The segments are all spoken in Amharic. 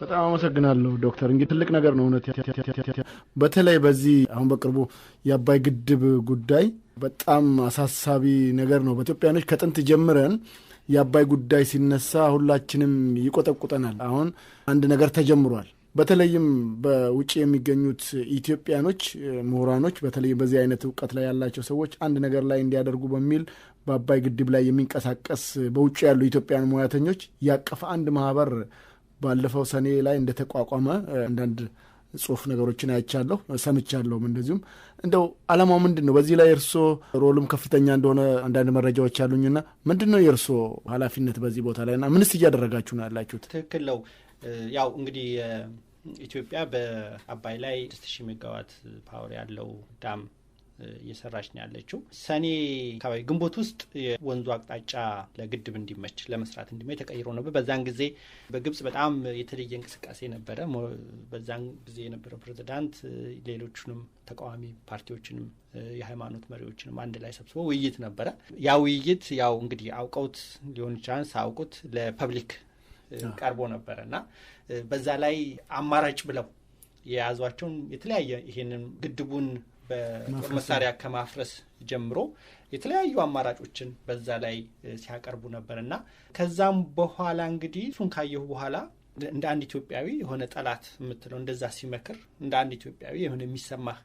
በጣም አመሰግናለሁ ዶክተር። እንግዲህ ትልቅ ነገር ነው እውነት። በተለይ በዚህ አሁን በቅርቡ የአባይ ግድብ ጉዳይ በጣም አሳሳቢ ነገር ነው። በኢትዮጵያኖች ከጥንት ጀምረን የአባይ ጉዳይ ሲነሳ ሁላችንም ይቆጠቁጠናል። አሁን አንድ ነገር ተጀምሯል። በተለይም በውጭ የሚገኙት ኢትዮጵያኖች ምሁራኖች፣ በተለይ በዚህ አይነት እውቀት ላይ ያላቸው ሰዎች አንድ ነገር ላይ እንዲያደርጉ በሚል በአባይ ግድብ ላይ የሚንቀሳቀስ በውጭ ያሉ ኢትዮጵያን ሙያተኞች ያቀፈ አንድ ማህበር ባለፈው ሰኔ ላይ እንደተቋቋመ አንዳንድ ጽሁፍ ነገሮችን አይቻለሁ፣ ሰምቻለሁም። እንደዚሁም እንደው ዓላማው ምንድን ነው? በዚህ ላይ የእርሶ ሮልም ከፍተኛ እንደሆነ አንዳንድ መረጃዎች አሉኝና ምንድን ነው የእርሶ ኃላፊነት በዚህ ቦታ ላይ እና ምንስ እያደረጋችሁ ነው ያላችሁት? ትክክል ነው። ያው እንግዲህ ኢትዮጵያ በአባይ ላይ 6000 ሜጋዋት ፓወር ያለው ዳም እየሰራች ነው ያለችው። ሰኔ አካባቢ ግንቦት ውስጥ የወንዙ አቅጣጫ ለግድብ እንዲመች ለመስራት እንዲመች ተቀይሮ ነበር። በዛን ጊዜ በግብጽ በጣም የተለየ እንቅስቃሴ ነበረ። በዛን ጊዜ የነበረው ፕሬዝዳንት ሌሎቹንም ተቃዋሚ ፓርቲዎችንም የሃይማኖት መሪዎችንም አንድ ላይ ሰብስቦ ውይይት ነበረ። ያ ውይይት ያው እንግዲህ አውቀውት ሊሆን ይችላል ሳያውቁት ለፐብሊክ ቀርቦ ነበረ እና በዛ ላይ አማራጭ ብለው የያዟቸውን የተለያየ ይሄንን ግድቡን በጦር መሳሪያ ከማፍረስ ጀምሮ የተለያዩ አማራጮችን በዛ ላይ ሲያቀርቡ ነበርና ከዛም በኋላ እንግዲህ እሱን ካየሁ በኋላ እንደ አንድ ኢትዮጵያዊ የሆነ ጠላት የምትለው እንደዛ ሲመክር እንደ አንድ ኢትዮጵያዊ የሆነ የሚሰማህ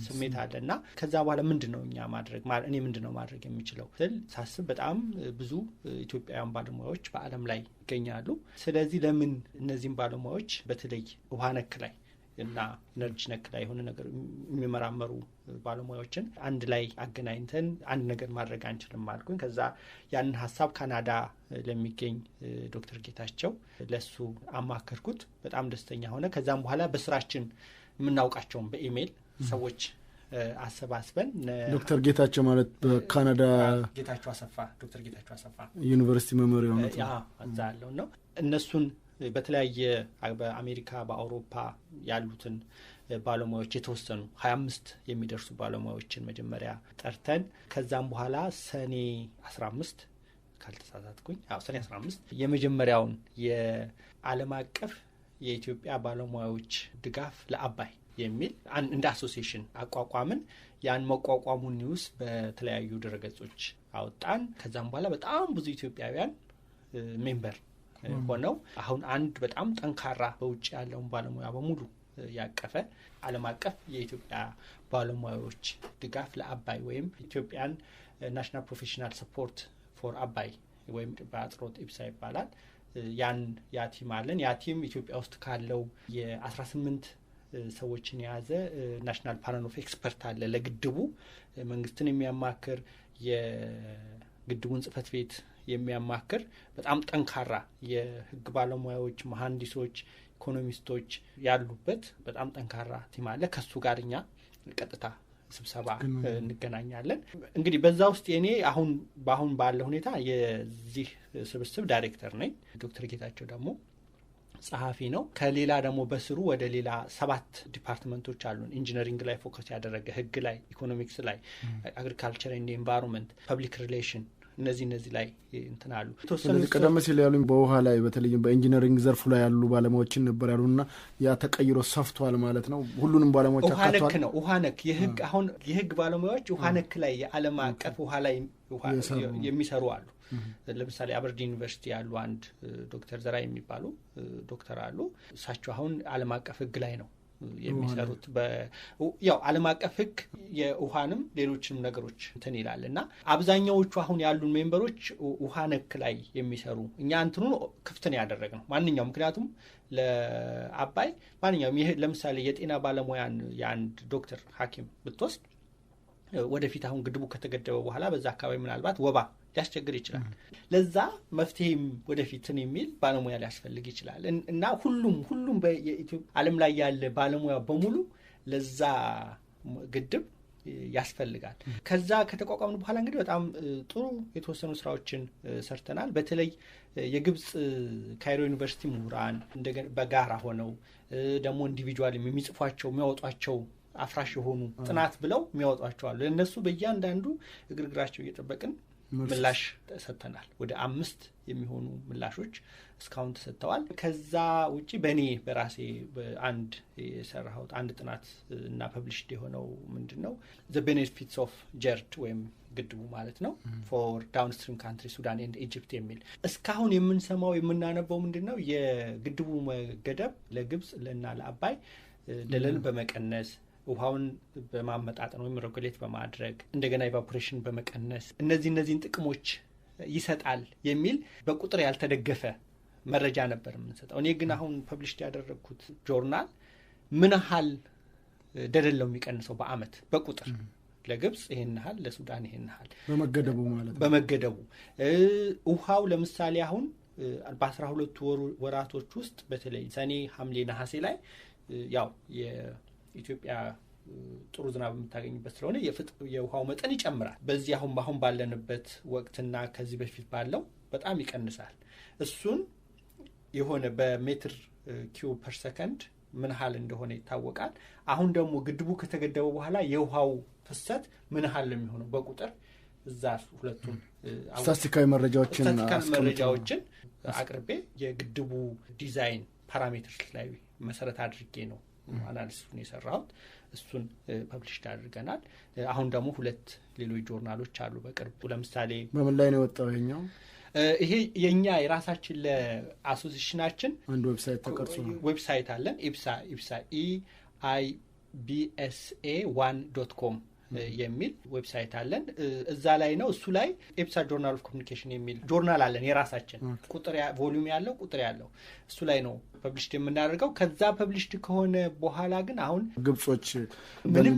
ስሜት አለና ከዛ በኋላ ምንድነው እኛ ማድረግ እኔ ምንድነው ማድረግ የሚችለው ስል ሳስብ በጣም ብዙ ኢትዮጵያውያን ባለሙያዎች በዓለም ላይ ይገኛሉ። ስለዚህ ለምን እነዚህን ባለሙያዎች በተለይ ውሃ ነክ ላይ እና ኢነርጂ ነክ ላይ የሆነ ነገር የሚመራመሩ ባለሙያዎችን አንድ ላይ አገናኝተን አንድ ነገር ማድረግ አንችልም አልኩኝ። ከዛ ያንን ሀሳብ ካናዳ ለሚገኝ ዶክተር ጌታቸው ለሱ አማከርኩት። በጣም ደስተኛ ሆነ። ከዛም በኋላ በስራችን የምናውቃቸውን በኢሜይል ሰዎች አሰባስበን ዶክተር ጌታቸው ማለት በካናዳ ጌታቸው አሰፋ ዶክተር ጌታቸው አሰፋ ዩኒቨርሲቲ መምህር የሆኑት እዛ ያለው ነው። እነሱን በተለያየ በአሜሪካ በአውሮፓ ያሉትን ባለሙያዎች የተወሰኑ 25 የሚደርሱ ባለሙያዎችን መጀመሪያ ጠርተን ከዛም በኋላ ሰኔ 15 ካልተሳሳትኩኝ ሰኔ 15 የመጀመሪያውን የዓለም አቀፍ የኢትዮጵያ ባለሙያዎች ድጋፍ ለአባይ የሚል እንደ አሶሲዬሽን አቋቋምን። ያን መቋቋሙን ኒውስ በተለያዩ ድረገጾች አወጣን። ከዛም በኋላ በጣም ብዙ ኢትዮጵያውያን ሜምበር ሆነው አሁን አንድ በጣም ጠንካራ በውጭ ያለውን ባለሙያ በሙሉ ያቀፈ ዓለም አቀፍ የኢትዮጵያ ባለሙያዎች ድጋፍ ለአባይ ወይም ኢትዮጵያን ናሽናል ፕሮፌሽናል ሰፖርት ፎር አባይ ወይም በአጽሮት ኢፕሳ ይባላል። ያ ቲም አለን። ያ ቲም ኢትዮጵያ ውስጥ ካለው የ18 ሰዎችን የያዘ ናሽናል ፓነል ኦፍ ኤክስፐርት አለ። ለግድቡ መንግስትን የሚያማክር የግድቡን ጽህፈት ቤት የሚያማክር በጣም ጠንካራ የህግ ባለሙያዎች፣ መሐንዲሶች፣ ኢኮኖሚስቶች ያሉበት በጣም ጠንካራ ቲም አለ። ከሱ ጋር እኛ ቀጥታ ስብሰባ እንገናኛለን። እንግዲህ በዛ ውስጥ እኔ አሁን ባለ ሁኔታ የዚህ ስብስብ ዳይሬክተር ነኝ። ዶክተር ጌታቸው ደግሞ ጸሐፊ ነው። ከሌላ ደግሞ በስሩ ወደ ሌላ 7 ዲፓርትመንቶች አሉን። ኢንጂነሪንግ ላይ ፎከስ ያደረገ፣ ህግ ላይ፣ ኢኮኖሚክስ ላይ፣ አግሪካልቸር ኤንድ ኤንቫይሮንመንት፣ ፐብሊክ ሪሌሽን እነዚህ ላይ እንትን አሉ። ስለዚህ ቀደም ሲል ያሉኝ በውሃ ላይ በተለይም በኢንጂነሪንግ ዘርፉ ላይ ያሉ ባለሙያዎችን ነበር ያሉና ያ ተቀይሮ ሰፍቷል ማለት ነው። ሁሉንም ባለሙያዎች አካቷል። ውሃ ነክ ነው። ውሃ ነክ የህግ ባለሙያዎች ውሃ ነክ ላይ የዓለም አቀፍ ውሃ ላይ የሚሰሩ አሉ። ለምሳሌ አበርዲን ዩኒቨርሲቲ ያሉ አንድ ዶክተር ዘራ የሚባሉ ዶክተር አሉ። እሳቸው አሁን ዓለም አቀፍ ህግ ላይ ነው የሚሰሩት። ያው ዓለም አቀፍ ህግ የውሃንም ሌሎችንም ነገሮች እንትን ይላል እና አብዛኛዎቹ አሁን ያሉን ሜምበሮች ውሃ ነክ ላይ የሚሰሩ እኛ እንትኑን ክፍትን ያደረግነው ማንኛውም ምክንያቱም ለአባይ ማንኛውም ይሄ ለምሳሌ የጤና ባለሙያን የአንድ ዶክተር ሐኪም ብትወስድ ወደፊት አሁን ግድቡ ከተገደበ በኋላ በዛ አካባቢ ምናልባት ወባ ሊያስቸግር ይችላል። ለዛ መፍትሄም ወደፊትን የሚል ባለሙያ ሊያስፈልግ ይችላል እና ሁሉም በኢትዮጵያ ዓለም ላይ ያለ ባለሙያ በሙሉ ለዛ ግድብ ያስፈልጋል። ከዛ ከተቋቋምን በኋላ እንግዲህ በጣም ጥሩ የተወሰኑ ስራዎችን ሰርተናል። በተለይ የግብጽ ካይሮ ዩኒቨርሲቲ ምሁራን እንደገና በጋራ ሆነው ደግሞ ኢንዲቪጁዋል የሚጽፏቸው የሚያወጧቸው አፍራሽ የሆኑ ጥናት ብለው የሚያወጧቸው አሉ። ለነሱ በእያንዳንዱ እግርግራቸው እየጠበቅን ምላሽ ተሰጥተናል። ወደ 5 የሚሆኑ ምላሾች እስካሁን ተሰጥተዋል። ከዛ ውጪ በራሴ በአንድ የሰራሁት አንድ ጥናት እና ፐብሊሽድ የሆነው ምንድነው the benefits of GERD ወይም ግድቡ ማለት ነው for downstream countries ሱዳን and ኢጅፕት የሚል እስካሁን የምንሰማው የምናነበው ምንድነው የግድቡ መገደብ ለግብጽ እና ለአባይ ደለልን በመቀነስ ውሃውን በማመጣጠን ወይም ሬጉሌት በማድረግ እንደገና ኢቫፖሬሽን በመቀነስ እነዚህን ጥቅሞች ይሰጣል የሚል በቁጥር ያልተደገፈ መረጃ ነበር የምንሰጠው። እኔ ግን አሁን ፐብሊሽድ ያደረኩት ጆርናል ምን ያህል ደለለው የሚቀንሰው በአመት በቁጥር ለግብጽ ይሄን ያህል ለሱዳን ይሄን ያህል በመገደቡ ማለት ነው። በመገደቡ ውሃው ለምሳሌ አሁን በ12 ወራቶች ውስጥ በተለይ ሰኔ፣ ሐምሌ፣ ነሐሴ ላይ ያው የኢትዮጵያ ጥሩ ዝናብ የምታገኝበት ስለሆነ የውሃው መጠን ይጨምራል። በዚህ አሁን ባለንበት ወቅትና ከዚህ በፊት ባለው በጣም ይቀንሳል። እሱን የሆነ በሜትር ኪዩብ ፐር ሰከንድ ምን ያህል እንደሆነ ይታወቃል። አሁን ደግሞ ግድቡ ከተገደበ በኋላ የውሃው ፍሰት ምን ያህል የሚሆነው በቁጥር እዛ ሁለቱን ስታቲስቲካዊ መረጃዎችን አቅርቤ የግድቡ ዲዛይን ፓራሜትርስ ላይ መሰረት አድርጌ ነው አናሊሲሱን የሰራሁት። እሱን ፐብሊሽድ አድርገናል። አሁን ደግሞ 2 ሌሎች ጆርናሎች አሉ በቅርቡ። ለምሳሌ በምን ላይ ነው ወጣው? ይሄኛው ይሄ የኛ የራሳችን ለአሶሲዬሽናችን አንድ ዌብሳይት ተቀርጾ ነው። ዌብሳይት አለን ኢብሳ eibsa1.com የሚል ዌብሳይት አለን። እዛ ላይ ነው እሱ ላይ ኢብሳ ጆርናል ኦፍ ኮሚኒኬሽን የሚል ጆርናል አለን የራሳችን ቁጥር ቮሊዩም ያለው ቁጥር ያለው እሱ ላይ ነው ፐብሊሽድ የምናደርገው። ከዛ ፐብሊሽድ ከሆነ በኋላ ግን አሁን ግብጾች ምንም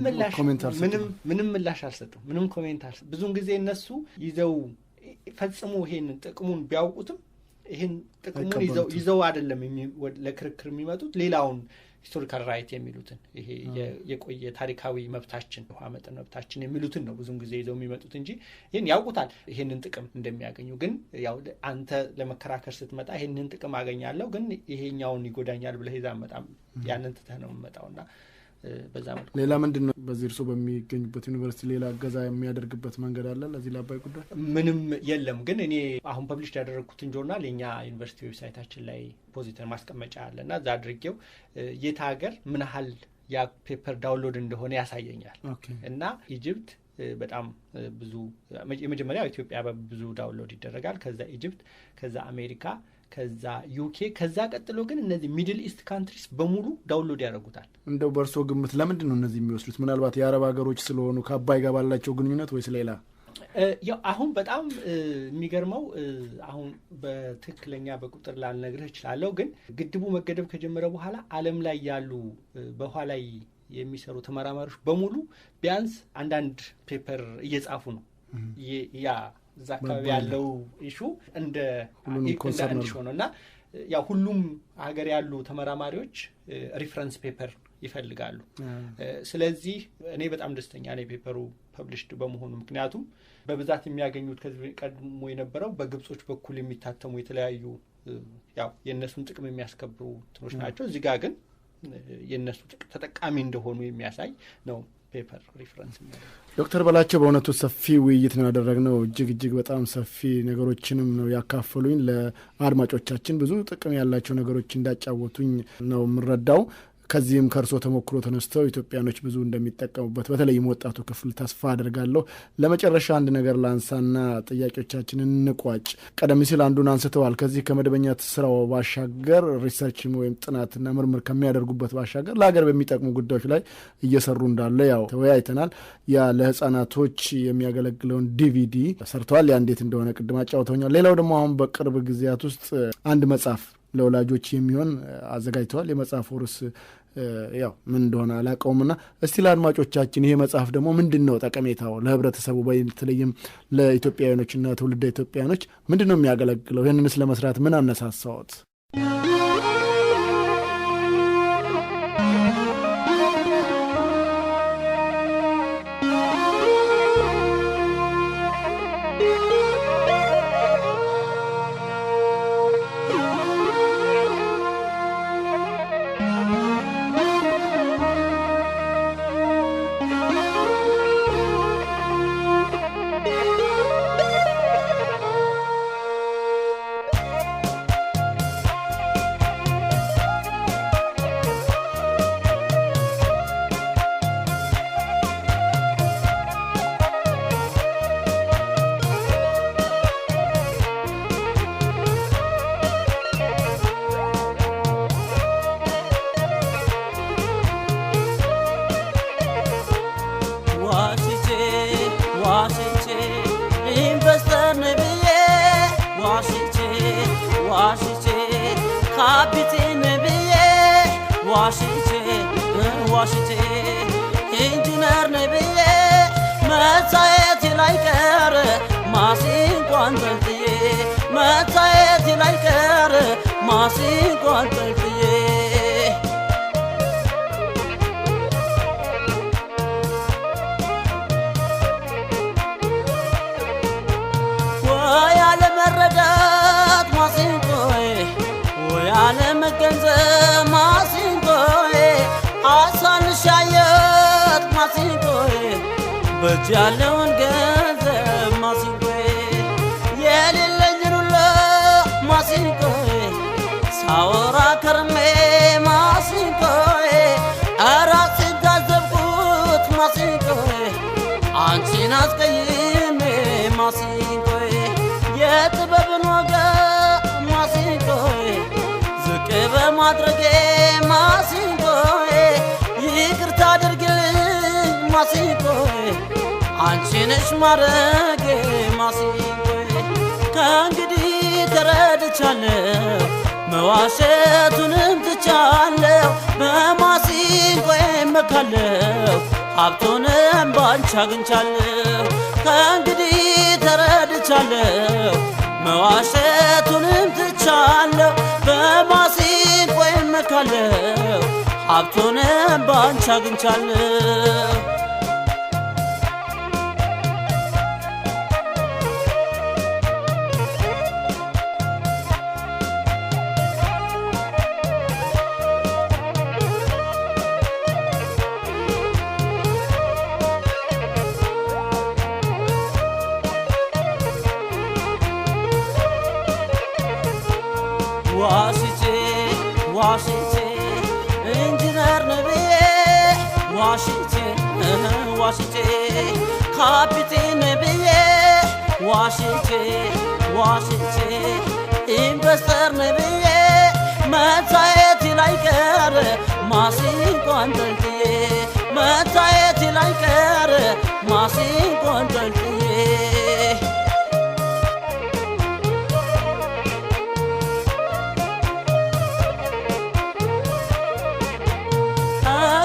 ምላሽ አልሰጡም። ምንም ኮሜንት አልሰጡም። ብዙውን ጊዜ እነሱ ይዘው ፈጽሞ ይሄንን ጥቅሙን ቢያውቁትም ይሄን ጥቅሙን ይዘው አይደለም ለክርክር የሚመጡት ሌላውን ሂስቶሪካል ራይት የሚሉትን ይሄ የቆየ ታሪካዊ መብታችን ውሃ መጠን መብታችን የሚሉትን ነው ብዙውን ጊዜ ይዘው የሚመጡት እንጂ ይሄን ያውቁታል ይሄንን ጥቅም እንደሚያገኙ። ግን ያው አንተ ለመከራከር ስትመጣ ይሄንን ጥቅም አገኛለሁ ግን ይሄኛውን ይጎዳኛል ብለህ ይዛ መጣም ያንን ትተህ ነው የምመጣውና በዛ መልኩ ሌላ ምንድነው በዚህ እርሶ በሚገኙበት ዩኒቨርሲቲ ሌላ እገዛ የሚያደርግበት መንገድ አለ ለዚህ ለአባይ ጉዳይ? ምንም የለም። ግን እኔ አሁን ፐብሊሽ ያደረኩትን ጆርናል የኛ ዩኒቨርሲቲ ዌብሳይታችን ላይ ፖዚተር ማስቀመጫ አለና እዛ አድርጌው የት ሀገር ምን ያህል ያ ፔፐር ዳውንሎድ እንደሆነ ያሳየኛል። እና ኢጅፕት በጣም ብዙ የመጀመሪያው ኢትዮጵያ በብዙ ዳውንሎድ ይደረጋል። ከዛ ኢጅፕት፣ ከዛ አሜሪካ፣ ከዛ ዩኬ፣ ከዛ ቀጥሎ ግን እነዚህ ሚድል ኢስት ካንትሪስ በሙሉ ዳውንሎድ ያደርጉታል። እንደው በእርሶ ግምት ለምንድን ነው እነዚህ የሚወስዱት? ምናልባት የአረብ ሀገሮች ስለሆኑ ከአባይ ጋር ባላቸው ግንኙነት ወይስ ሌላ? ያው አሁን በጣም የሚገርመው አሁን በትክክለኛ በቁጥር ላልነግርህ እችላለሁ፣ ግን ግድቡ መገደብ ከጀመረ በኋላ ዓለም ላይ ያሉ በውሃ ላይ የሚሰሩ ተመራማሪዎች በሙሉ ቢያንስ አንዳንድ ፔፐር እየጻፉ ነው። ያ እዛ አካባቢ ያለው ኢሹ እንደ አንድ ሾ ነው እና ያው ሁሉም ሀገር ያሉ ተመራማሪዎች ሪፈረንስ ፔፐር ይፈልጋሉ። ስለዚህ እኔ በጣም ደስተኛ ነኝ ፔፐሩ ፐብሊሽድ በመሆኑ። ምክንያቱም በብዛት የሚያገኙት ከዚህ ቀድሞ የነበረው በግብጾች በኩል የሚታተሙ የተለያዩ ያው የእነሱን ጥቅም የሚያስከብሩ እንትኖች ናቸው። እዚህ ጋር ግን የእነሱ ተጠቃሚ እንደሆኑ የሚያሳይ ነው ፔፐር ሪፈረንስ። ዶክተር በላቸው በእውነቱ ሰፊ ውይይት ነው ያደረግነው። እጅግ በጣም ሰፊ ነገሮችንም ነው ያካፈሉኝ። ለአድማጮቻችን ብዙ ጥቅም ያላቸው ነገሮች እንዳጫወቱኝ ነው የምረዳው። ከዚህም ከእርሶ ተሞክሮ ተነስተው ኢትዮጵያኖች ብዙ እንደሚጠቀሙበት በተለይም ወጣቱ ክፍል ተስፋ አድርጋለሁ። ለመጨረሻ አንድ ነገር ላንሳና ጥያቄዎቻችንን እንቋጭ። ቀደም ሲል አንዱን አንስተዋል። ከዚህ ከመደበኛ ስራው ባሻገር ሪሰርች ወይም ጥናትና ምርምር ከሚያደርጉበት ባሻገር ለሀገር በሚጠቅሙ ጉዳዮች ላይ እየሰሩ እንዳለ ያው ተወያይተናል። ያ ለህፃናቶች የሚያገለግለውን ዲቪዲ ሰርተዋል። ያ እንዴት እንደሆነ ቅድም አጫውተውኛል። ሌላው ደግሞ አሁን በቅርብ ጊዜያት ውስጥ አንድ መጽሐፍ ለወላጆች የሚሆን አዘጋጅተዋል። የመጽሐፉ ርዕስ ያው ምን እንደሆነ አላውቀውምና እስቲ ለአድማጮቻችን ይሄ መጽሐፍ ደግሞ ምንድነው ጠቀሜታው ለህብረተሰቡ በተለይም ለኢትዮጵያውያኖችና ትውልደ ኢትዮጵያውያኖች ምንድነው የሚያገለግለው? ይህንንስ ለመስራት ምን አነሳሳዎት? ዋሽቼ ኢንጂነር ነኝ ብዬ መታየቴ ላይቀር ማሲንቆ አንጠልጥዬ መታየቴ ላይቀር ማሲንቆ አንጠልጥዬ ወይ አለመረዳት ማሲንቆዬ ወይ አለመገንዘብ ማሲንቆዬ አሳንሻየት ማሲንቆዬ በእጅ ያለውን ገንዘብ ማሲንቆዬ የሌለኝን ሁሉ ማሲንቆዬ ሳወራ ከርሜ ማሲንቆዬ እራሴን ታዘብኩት ማሲንቆዬ አንቺን አስቀይሜ ማሲንቆዬ የጥበብን ወጋ ማሲንቆዬ ዝቅ በማድረጌ ማሲንቆዬ ይቅርታ አድርግልኝ ማሲንቆዬ አንቺ ነሽ ማረጌ ማሲንቆዬ ከእንግዲህ ተረድቻለሁ መዋሸቱንም ትቻለሁ በማሲንቆዬ እመካለሁ ሀብቱንም ባንቺ አግኝቻለሁ ከእንግዲህ ተረድቻለሁ መዋሸቱንም ትቻለሁ በማሲንቆዬ እመካለሁ ሀብቱንም ባንቺ አግኝቻለሁ ዋሽቼ ኢንጂነር ነኝ ብዬ ዋሽቼ ካፒቴን ነኝ ብዬ ዋሽቼ ኢንቨስተር ነኝ ብዬ መታየቴ ላይቀር ማሲንቆ አንጠልጥዬ መታየቴ ላይቀር ማሲንቆ አንጠልጥዬ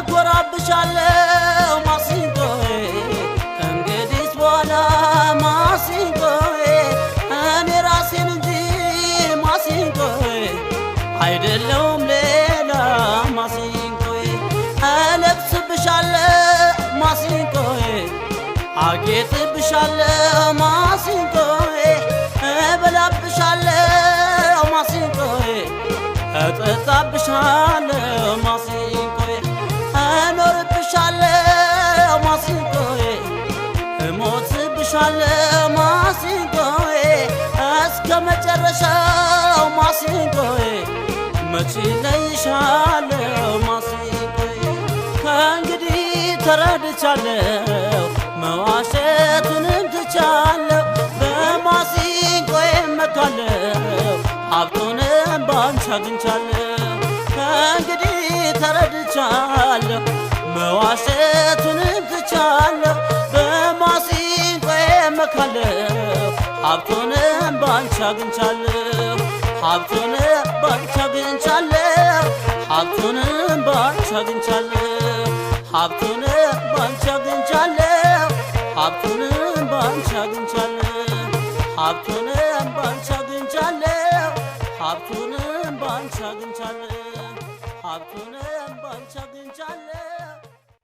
እኮራብሻለሁ ማሲንቆዬ ከእንግዲህ በኋላ ማሲንቆዬ እኔ ራሴን እንጂ ማሲንቆዬ አይደለሁም ሌላ ማሲንቆዬ እለብስብሻለሁ ማሲንቆዬ አጌጥብሻለሁ ማሲንቆዬ እበላብሻለሁ ማሲንቆዬ እጠጣብሻለሁ ማሲንቆዬ እኖርብሻለሁ ማሲንቆዬ እሞትብሻለሁ ማሲንቆዬ እስከ መጨረሻው ማሲንቆዬ መቼ እለይሻለሁ ማሲንቆዬ ከእንግዲህ ተረድቻለሁ መዋሸቱንም ትቻለሁ በማሲንቆዬ እመካለሁ ሀብቱንም ባንቺ አግኝቻለሁ ከእንግዲህ ተረድቻለሁ መዋሸቱንም ትቻለሁ በማሲንቆዬ እመካለሁ ሀብቱንም ባንቺ አግኝቻለሁ ሀብቱንም ባንቺ አግኝቻለሁ ሀብቱንም ባንቺ አግኝቻለሁ ሀብቱንም ባንቺ አግኝቻለሁ ሀብቱንም ባንቺ አግኝቻለሁ ሀብቱን